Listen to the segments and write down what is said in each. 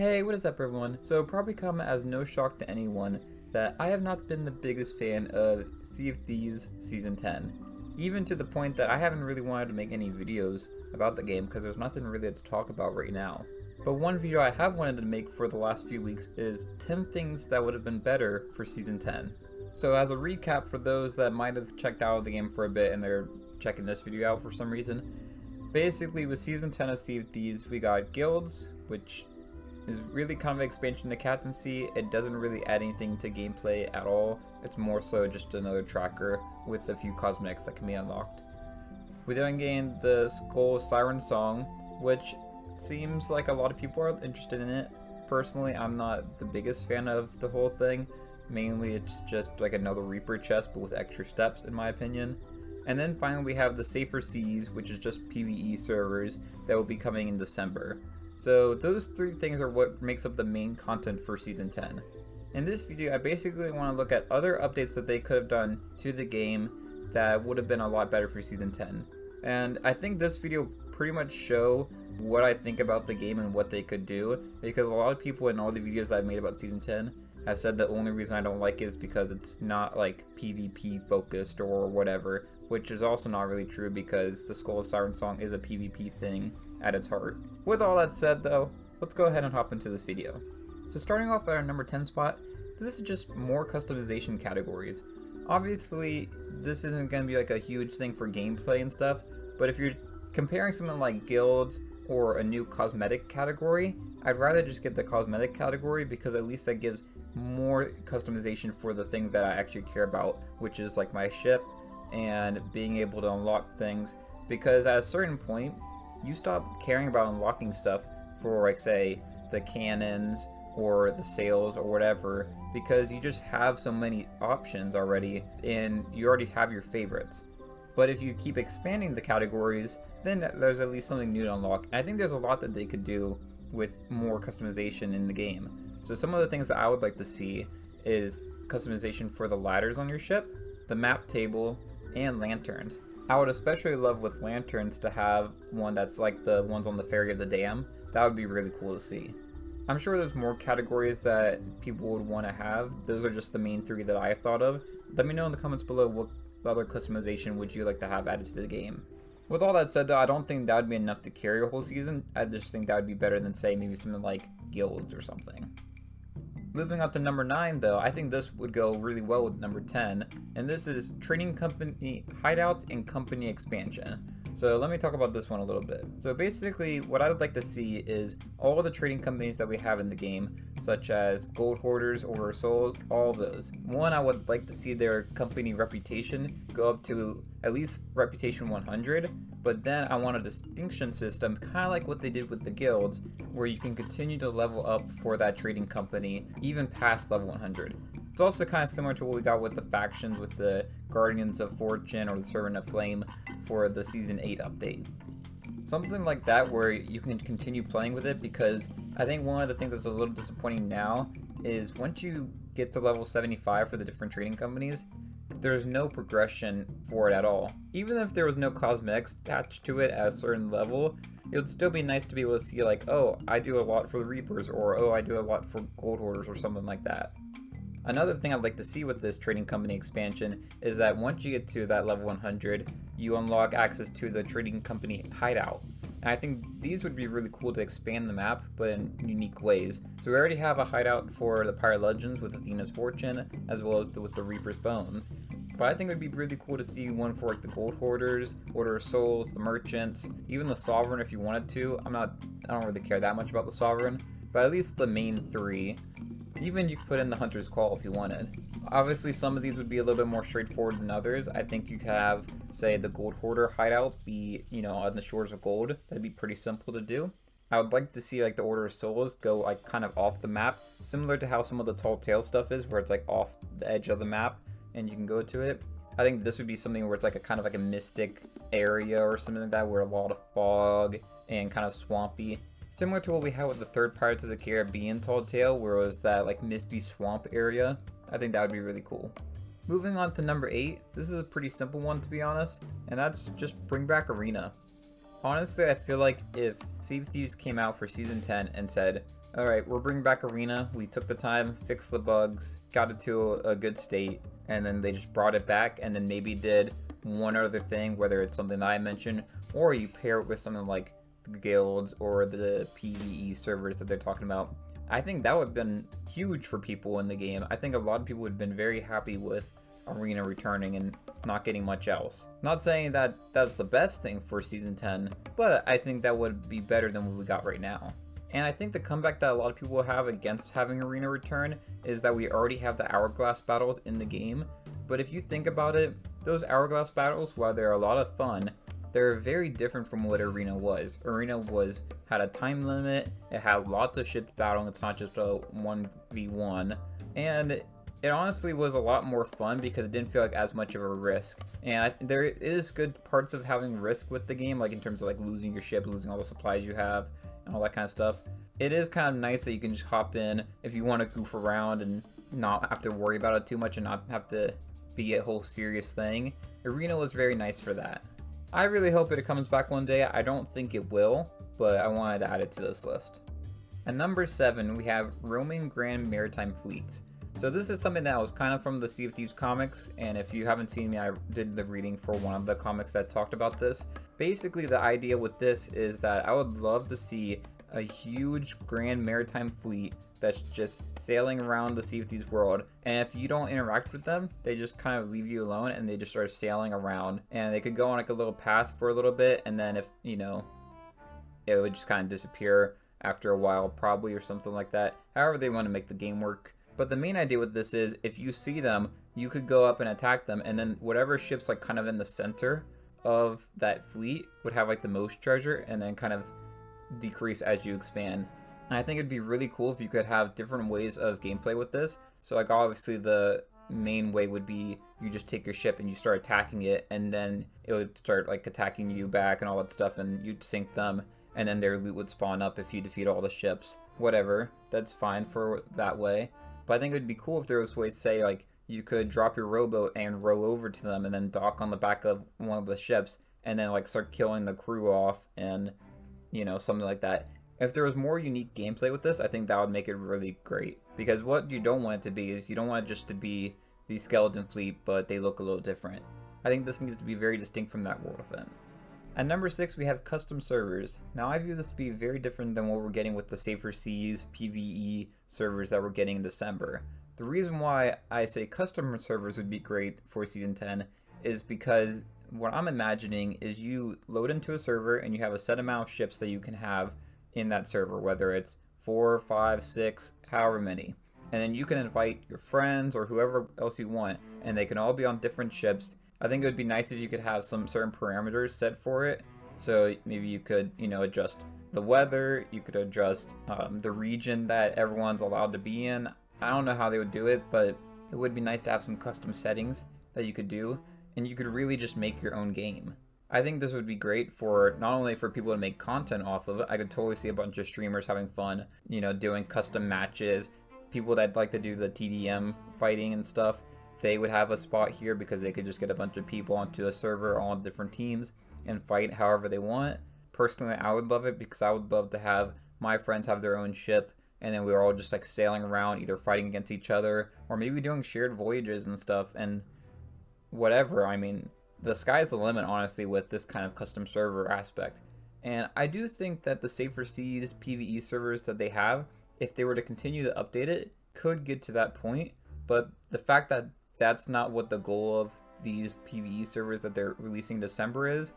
Hey, what is up everyone? So probably come as no shock to anyone that I have not been the biggest fan of Sea of Thieves Season 10. Even to the point that I haven't really wanted to make any videos about the game because there's nothing really to talk about right now. But one video I have wanted to make for the last few weeks is 10 things that would have been better for Season 10. So as a recap for those that might have checked out of the game for a bit and they're checking this video out for some reason, basically with Season 10 of Sea of Thieves we got guilds, which is really kind of an expansion to captaincy. It doesn't really add anything to gameplay at all. It's more so just another tracker with a few cosmetics that can be unlocked. We then gained the Skull Siren Song, which seems like a lot of people are interested in it. Personally, I'm not the biggest fan of the whole thing. Mainly it's just like another Reaper chest but with extra steps in my opinion. And then finally we have the Safer Seas, which is just PvE servers that will be coming in December. So those three things are what makes up the main content for Season 10. In this video, I basically want to look at other updates that they could have done to the game that would have been a lot better for Season 10. And I think this video pretty much show what I think about the game and what they could do, because a lot of people in all the videos I've made about Season 10 have said the only reason I don't like it is because it's not like PvP focused or whatever, which is also not really true because the Skull of Siren Song is a PvP thing at its heart. With all that said though, let's go ahead and hop into this video. So starting off at our number 10 spot, this is just more customization categories. Obviously, this isn't going to be like a huge thing for gameplay and stuff, but if you're comparing something like guilds or a new cosmetic category, I'd rather just get the cosmetic category because at least that gives more customization for the thing that I actually care about, which is like my ship and being able to unlock things, because at a certain point you stop caring about unlocking stuff for like say the cannons or the sails or whatever, because you just have so many options already and you already have your favorites. But if you keep expanding the categories, then there's at least something new to unlock. And I think there's a lot that they could do with more customization in the game. So some of the things that I would like to see is customization for the ladders on your ship, the map table, and lanterns. I would especially love with lanterns to have one that's like the ones on the ferry of the dam. That would be really cool to see. I'm sure there's more categories that people would want to have. Those are just the main three that I thought of. Let me know in the comments below what other customization would you like to have added to the game. With all that said though, I don't think that would be enough to carry a whole season. I just think that would be better than say maybe something like guilds or something. Moving on to number 9 though, I think this would go really well with number 10, and this is trading company hideouts and company expansion. So let me talk about this one a little bit. So basically what I would like to see is all of the trading companies that we have in the game, such as gold hoarders, order of souls, all of those. One, I would like to see their company reputation go up to at least reputation 100, but then I want a distinction system, kind of like what they did with the guilds, where you can continue to level up for that trading company even past level 100. It's also kind of similar to what we got with the factions with the Guardians of Fortune or the Servant of Flame for the Season 8 update. Something like that where you can continue playing with it, because I think one of the things that's a little disappointing now is once you get to level 75 for the different trading companies, there's no progression for it at all. Even if there was no cosmetics attached to it at a certain level, it would still be nice to be able to see like, oh, I do a lot for the Reapers, or oh, I do a lot for gold hoarders or something like that. Another thing I'd like to see with this trading company expansion is that once you get to that level 100, you unlock access to the trading company hideout. And I think these would be really cool to expand the map, but in unique ways. So we already have a hideout for the Pirate Legends with Athena's Fortune, as well as with the Reaper's Bones. But I think it would be really cool to see one for like the Gold Hoarders, Order of Souls, the Merchants, even the Sovereign if you wanted to. I don't really care that much about the Sovereign, but at least the main three. Even you could put in the Hunter's Call if you wanted. Obviously some of these would be a little bit more straightforward than others. I think you could have, say, the Gold Hoarder hideout be, on the shores of gold. That'd be pretty simple to do. I would like to see like the Order of Souls go like kind of off the map, similar to how some of the Tall Tale stuff is, where it's like off the edge of the map and you can go to it. I think this would be something where it's like a kind of like a mystic area or something like that, where a lot of fog and kind of swampy. Similar to what we had with the third Pirates of the Caribbean Tall Tale, where it was that like misty swamp area. I think that would be really cool. Moving on to number 8, this is a pretty simple one to be honest, and that's just bring back Arena. Honestly, I feel like if Sea of Thieves came out for Season 10 and said, Alright, we're bringing back Arena. We took the time, fixed the bugs, got it to a good state, and then they just brought it back, and then maybe did one other thing, whether it's something that I mentioned, or you pair it with something like the guilds or the PvE servers that they're talking about. I think that would have been huge for people in the game. I think a lot of people would have been very happy with Arena returning and not getting much else. Not saying that that's the best thing for Season 10, but I think that would be better than what we got right now. And I think the comeback that a lot of people have against having Arena return is that we already have the Hourglass battles in the game. But if you think about it, those Hourglass battles, while they're a lot of fun, they're very different from what Arena was. Arena had a time limit, it had lots of ships battling, it's not just a 1v1. And it honestly was a lot more fun because it didn't feel like as much of a risk. And there is good parts of having risk with the game, like in terms of like losing your ship, losing all the supplies you have, and all that kind of stuff. It is kind of nice that you can just hop in if you want to goof around and not have to worry about it too much and not have to be a whole serious thing. Arena was very nice for that. I really hope it comes back one day. I don't think it will, but I wanted to add it to this list. At number 7, we have roaming Grand Maritime fleets. So this is something that was kind of from the Sea of Thieves comics, and if you haven't seen me, I did the reading for one of the comics that talked about this. Basically, the idea with this is that I would love to see a huge Grand Maritime fleet that's just sailing around the Sea of Thieves world, and if you don't interact with them, they just kind of leave you alone and they just start sailing around, and they could go on like a little path for a little bit, and then if, you know, it would just kind of disappear after a while probably, or something like that. However they want to make the game work. But the main idea with this is if you see them, you could go up and attack them, and then whatever ship's like kind of in the center of that fleet would have like the most treasure, and then kind of decrease as you expand. And I think it'd be really cool if you could have different ways of gameplay with this. So like obviously the main way would be you just take your ship and you start attacking it, and then it would start like attacking you back and all that stuff, and you'd sink them, and then their loot would spawn up if you defeat all the ships. Whatever, that's fine for that way. But I think it would be cool if there was ways to say like you could drop your rowboat and row over to them and then dock on the back of one of the ships and then like start killing the crew off, and you know, something like that. If there was more unique gameplay with this, I think that would make it really great. Because what you don't want it to be is you don't want it just to be the skeleton fleet, but they look a little different. I think this needs to be very distinct from that world event. At number 6, we have custom servers. Now I view this to be very different than what we're getting with the Safer Seas PvE servers that we're getting in December. The reason why I say custom servers would be great for Season 10 is because what I'm imagining is you load into a server and you have a set amount of ships that you can have in that server, whether it's 4, 5, 6, however many. And then you can invite your friends or whoever else you want, and they can all be on different ships. I think it would be nice if you could have some certain parameters set for it. So maybe you could, you know, adjust the weather, you could adjust the region that everyone's allowed to be in. I don't know how they would do it, but it would be nice to have some custom settings that you could do, and you could really just make your own game. I think this would be great for not only for people to make content off of it. I could totally see a bunch of streamers having fun, you know, doing custom matches. People that like to do the TDM fighting and stuff, they would have a spot here because they could just get a bunch of people onto a server, all on different teams, and fight however they want. Personally, I would love it because I would love to have my friends have their own ship, and then we were all just like sailing around, either fighting against each other or maybe doing shared voyages and stuff, and whatever. I mean, the sky's the limit, honestly, with this kind of custom server aspect. And I do think that the Safer Seas PvE servers that they have, if they were to continue to update it, could get to that point. But the fact that that's not what the goal of these PvE servers that they're releasing in December is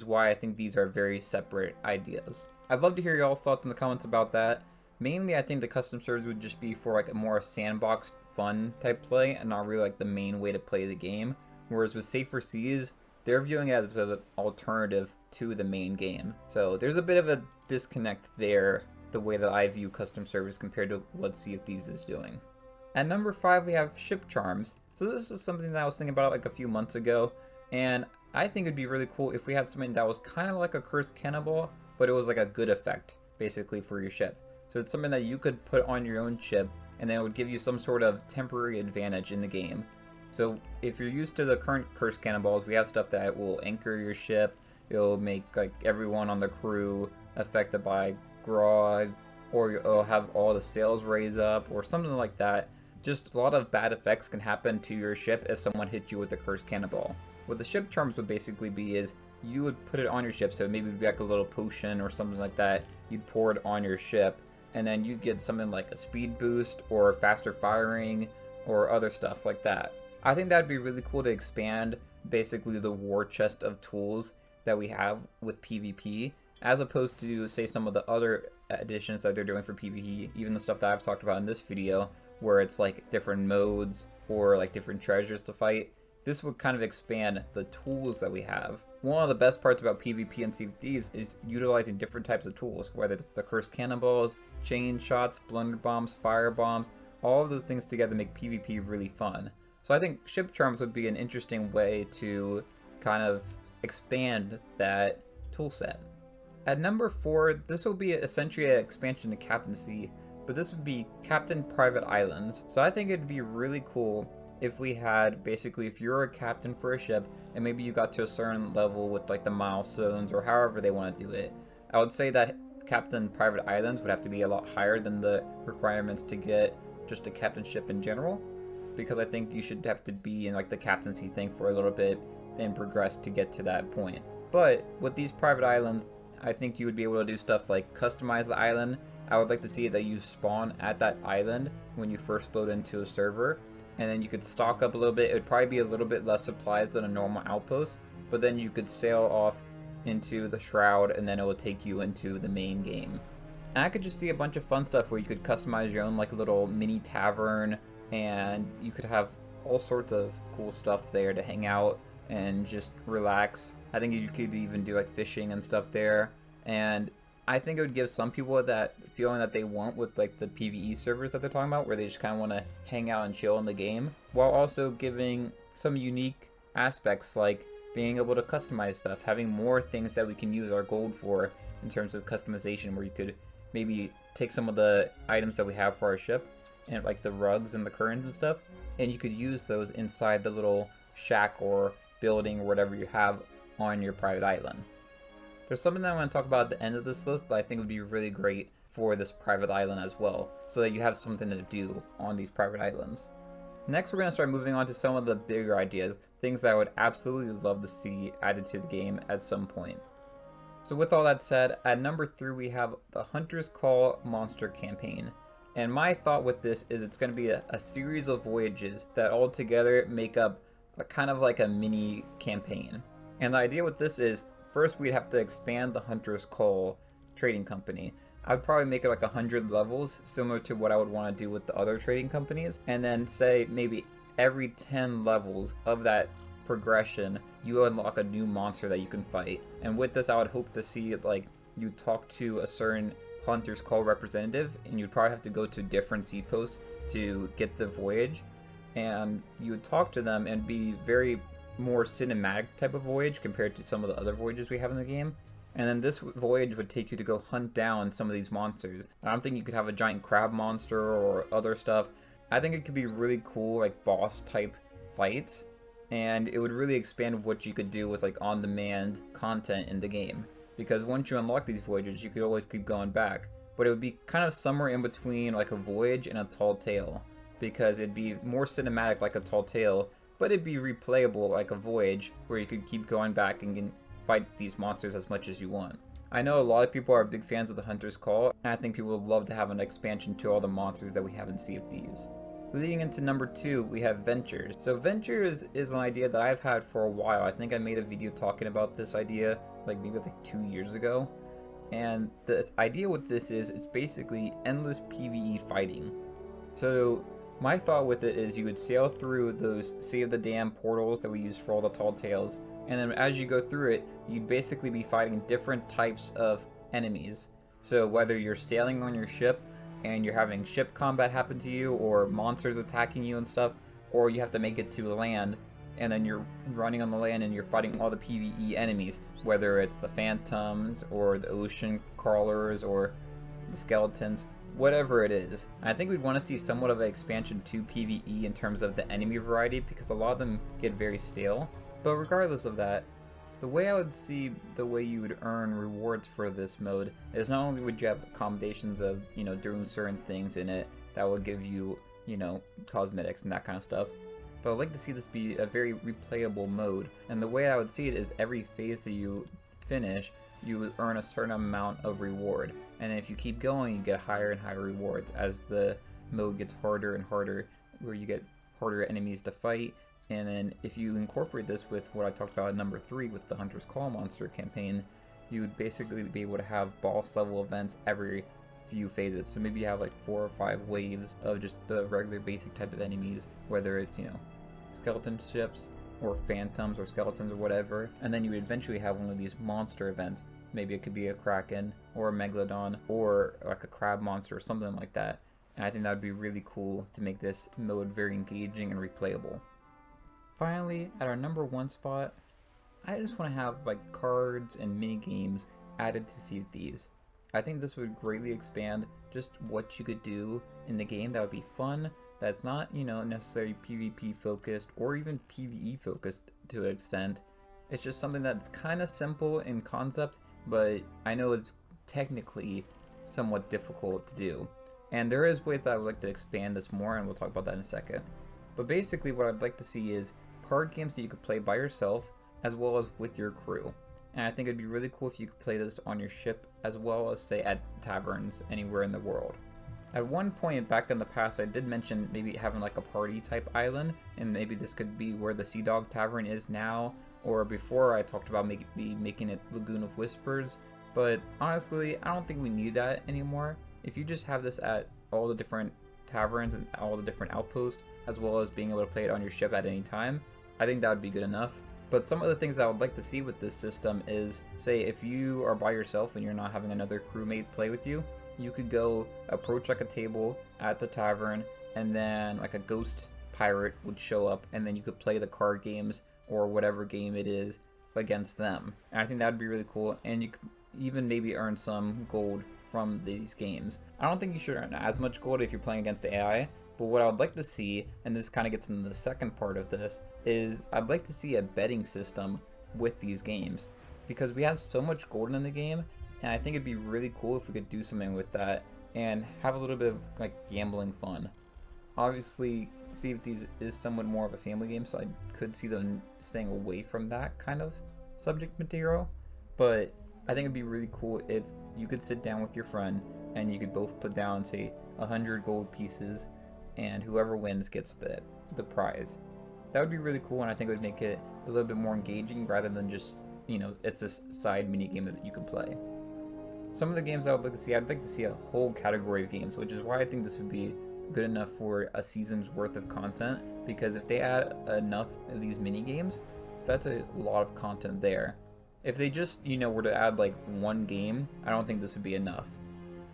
why I think these are very separate ideas. I'd love to hear y'all's thoughts in the comments about that. Mainly, I think the custom servers would just be for like a more sandbox fun type play and not really like the main way to play the game. Whereas with Safer Seas, they're viewing it as an alternative to the main game. So there's a bit of a disconnect there, the way that I view custom servers compared to what Sea of Thieves is doing. At number 5, we have ship charms. So this was something that I was thinking about like a few months ago, and I think it'd be really cool if we had something that was kind of like a cursed cannonball, but it was like a good effect, basically, for your ship. So it's something that you could put on your own ship, and then it would give you some sort of temporary advantage in the game. So if you're used to the current cursed cannonballs, we have stuff that will anchor your ship. It'll make like everyone on the crew affected by grog, or it'll have all the sails raise up, or something like that. Just a lot of bad effects can happen to your ship if someone hits you with a cursed cannonball. What the ship charms would basically be is you would put it on your ship, so maybe it'd be like a little potion or something like that. You'd pour it on your ship, and then you'd get something like a speed boost or faster firing or other stuff like that. I think that'd be really cool to expand basically the war chest of tools that we have with PvP, as opposed to, say, some of the other additions that they're doing for PvE, even the stuff that I've talked about in this video, where it's like different modes or like different treasures to fight. This would kind of expand the tools that we have. One of the best parts about PvP and Sea of Thieves is utilizing different types of tools, whether it's the cursed cannonballs, chain shots, blunder bombs, fire bombs. All of those things together make PvP really fun. So I think ship charms would be an interesting way to kind of expand that tool set. At number 4, this will be essentially an expansion to Captaincy, but this would be Captain Private Islands. So I think it'd be really cool if we had, basically, if you're a captain for a ship and maybe you got to a certain level with like the milestones or however they want to do it, I would say that Captain Private Islands would have to be a lot higher than the requirements to get just a captainship in general, because I think you should have to be in like the captaincy thing for a little bit and progress to get to that point. But with these private islands, I think you would be able to do stuff like customize the island. I would like to see that you spawn at that island when you first load into a server, and then you could stock up a little bit. It would probably be a little bit less supplies than a normal outpost, but then you could sail off into the Shroud, and then it would take you into the main game. And I could just see a bunch of fun stuff where you could customize your own like little mini tavern, and you could have all sorts of cool stuff there to hang out and just relax. I think you could even do like fishing and stuff there, and I think it would give some people that feeling that they want with like the PvE servers that they're talking about, where they just kind of want to hang out and chill in the game, while also giving some unique aspects like being able to customize stuff, having more things that we can use our gold for in terms of customization, where you could maybe take some of the items that we have for our ship and like the rugs and the curtains and stuff, and you could use those inside the little shack or building or whatever you have on your private island. There's something that I want to talk about at the end of this list that I think would be really great for this private island as well, so that you have something to do on these private islands. Next, we're going to start moving on to some of the bigger ideas, things that I would absolutely love to see added to the game at some point. So with all that said, at number 3 we have the Hunter's Call Monster Campaign. And my thought with this is it's going to be a series of voyages that all together make up a kind of like a mini campaign. And the idea with this is, first we'd have to expand the Hunter's Call trading company. I'd probably make it like 100 levels, similar to what I would want to do with the other trading companies. And then say maybe every 10 levels of that progression, you unlock a new monster that you can fight. And with this, I would hope to see like you talk to a certain Hunter's Call representative, and you'd probably have to go to different sea posts to get the voyage. And you would talk to them and be very more cinematic type of voyage compared to some of the other voyages we have in the game. And then this voyage would take you to go hunt down some of these monsters. I don't think you could have a giant crab monster or other stuff. I think it could be really cool, like boss type fights, and it would really expand what you could do with like on-demand content in the game. Because once you unlock these voyages, you could always keep going back. But it would be kind of somewhere in between like a voyage and a tall tale, because it'd be more cinematic like a tall tale, but it'd be replayable like a voyage, where you could keep going back and can fight these monsters as much as you want. I know a lot of people are big fans of the Hunter's Call, and I think people would love to have an expansion to all the monsters that we have in Sea of Thieves. Leading into number 2, we have Ventures. So Ventures is an idea that I've had for a while. I think I made a video talking about this idea like maybe like 2 years ago. And the idea with this is it's basically endless PvE fighting. So my thought with it is you would sail through those Sea of the Dam portals that we use for all the tall tales, and then as you go through it, you'd basically be fighting different types of enemies. So whether you're sailing on your ship and you're having ship combat happen to you, or monsters attacking you and stuff, or you have to make it to land, and then you're running on the land and you're fighting all the PvE enemies, whether it's the phantoms or the ocean crawlers or the skeletons, whatever it is. I think we'd want to see somewhat of an expansion to PvE in terms of the enemy variety, because a lot of them get very stale. But regardless of that, The way I would see the way you would earn rewards for this mode is not only would you have accommodations of, doing certain things in it that will give you, cosmetics and that kind of stuff, but I'd like to see this be a very replayable mode. And the way I would see it is every phase that you finish, you would earn a certain amount of reward. And if you keep going, you get higher and higher rewards as the mode gets harder and harder, where you get harder enemies to fight. And then if you incorporate this with what I talked about in number 3 with the Hunter's Claw monster campaign, you would basically be able to have boss level events every few phases. So maybe you have like 4 or 5 waves of just the regular basic type of enemies, whether it's, skeleton ships or phantoms or skeletons or whatever. And then you would eventually have one of these monster events. Maybe it could be a kraken or a megalodon or like a crab monster or something like that. And I think that would be really cool to make this mode very engaging and replayable. Finally, at our number 1 spot, I just want to have like cards and mini games added to Sea of Thieves. I think this would greatly expand just what you could do in the game that would be fun, that's not, necessarily PvP focused or even PvE focused to an extent. It's just something that's kind of simple in concept, but I know it's technically somewhat difficult to do. And there is ways that I would like to expand this more, and we'll talk about that in a second. But basically what I'd like to see is card games that you could play by yourself as well as with your crew. And I think it'd be really cool if you could play this on your ship as well as, say, at taverns anywhere in the world. At one point back in the past, I did mention maybe having like a party type island, and maybe this could be where the Sea Dog Tavern is now, or before I talked about making it Lagoon of Whispers. But honestly, I don't think we need that anymore. If you just have this at all the different taverns and all the different outposts, as well as being able to play it on your ship at any time, I think that would be good enough. But some of the things that I would like to see with this system is, say, if you are by yourself and you're not having another crewmate play with you, you could go approach like a table at the tavern, and then like a ghost pirate would show up, and then you could play the card games or whatever game it is against them. And I think that would be really cool, and you could even maybe earn some gold from these games. I don't think you should earn as much gold if you're playing against AI, but what I would like to see, and this kind of gets into the second part of this, is I'd like to see a betting system with these games, because we have so much gold in the game, and I think it'd be really cool if we could do something with that and have a little bit of like gambling fun. Obviously, Sea of Thieves is somewhat more of a family game, so I could see them staying away from that kind of subject material, but I think it'd be really cool if you could sit down with your friend and you could both put down, say, 100 gold pieces, and whoever wins gets the prize. That would be really cool, and I think it would make it a little bit more engaging rather than just, it's this side mini game that you can play. Some of the games I would like to see, I'd like to see a whole category of games, which is why I think this would be good enough for a season's worth of content, because if they add enough of these mini games, that's a lot of content there. If they just, were to add like one game, I don't think this would be enough.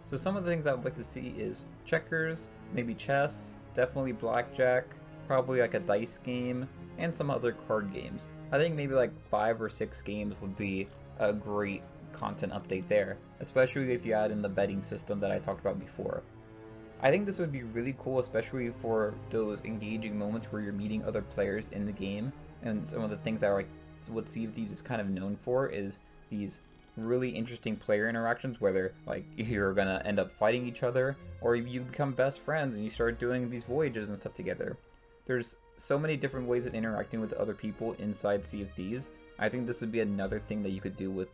So some of the things I would like to see is checkers, maybe chess, definitely blackjack, probably like a dice game, and some other card games. I think maybe like 5 or 6 games would be a great content update there, especially if you add in the betting system that I talked about before. I think this would be really cool, especially for those engaging moments where you're meeting other players in the game, and some of the things that are like what Sea of Thieves is kind of known for is these really interesting player interactions, whether like you're gonna end up fighting each other or you become best friends and you start doing these voyages and stuff together. There's so many different ways of interacting with other people inside Sea of Thieves. I think this would be another thing that you could do with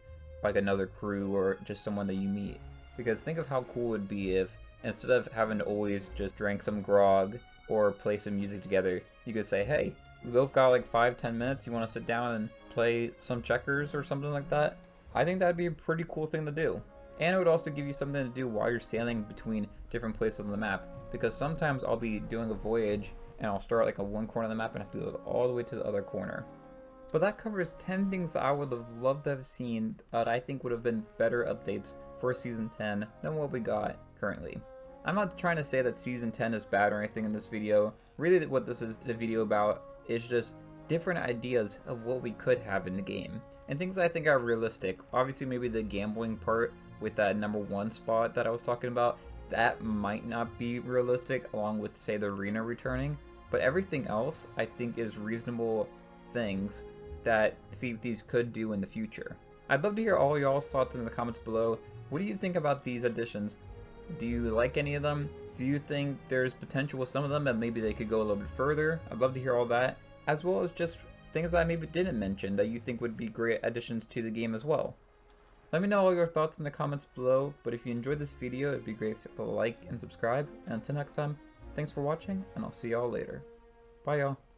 like another crew or just someone that you meet, because think of how cool it would be if instead of having to always just drink some grog or play some music together, you could say, hey, we both got like 5-10 minutes, you want to sit down and play some checkers or something like that? I think that'd be a pretty cool thing to do. And it would also give you something to do while you're sailing between different places on the map, because sometimes I'll be doing a voyage and I'll start like on one corner of the map and have to go all the way to the other corner. But that covers 10 things that I would have loved to have seen that I think would have been better updates for Season 10 than what we got currently. I'm not trying to say that Season 10 is bad or anything in this video. Really what this is a video about is just different ideas of what we could have in the game, and things that I think are realistic. Obviously maybe the gambling part with that number 1 spot that I was talking about, that might not be realistic, along with say the arena returning, but everything else I think is reasonable things that Sea of Thieves could do in the future. I'd love to hear all y'all's thoughts in the comments below. What do you think about these additions? Do you like any of them? Do you think there's potential with some of them and maybe they could go a little bit further? I'd love to hear all that, as well as just things that I maybe didn't mention that you think would be great additions to the game as well. Let me know all your thoughts in the comments below, but if you enjoyed this video, it'd be great if you hit the like and subscribe. And until next time, thanks for watching, and I'll see y'all later. Bye y'all.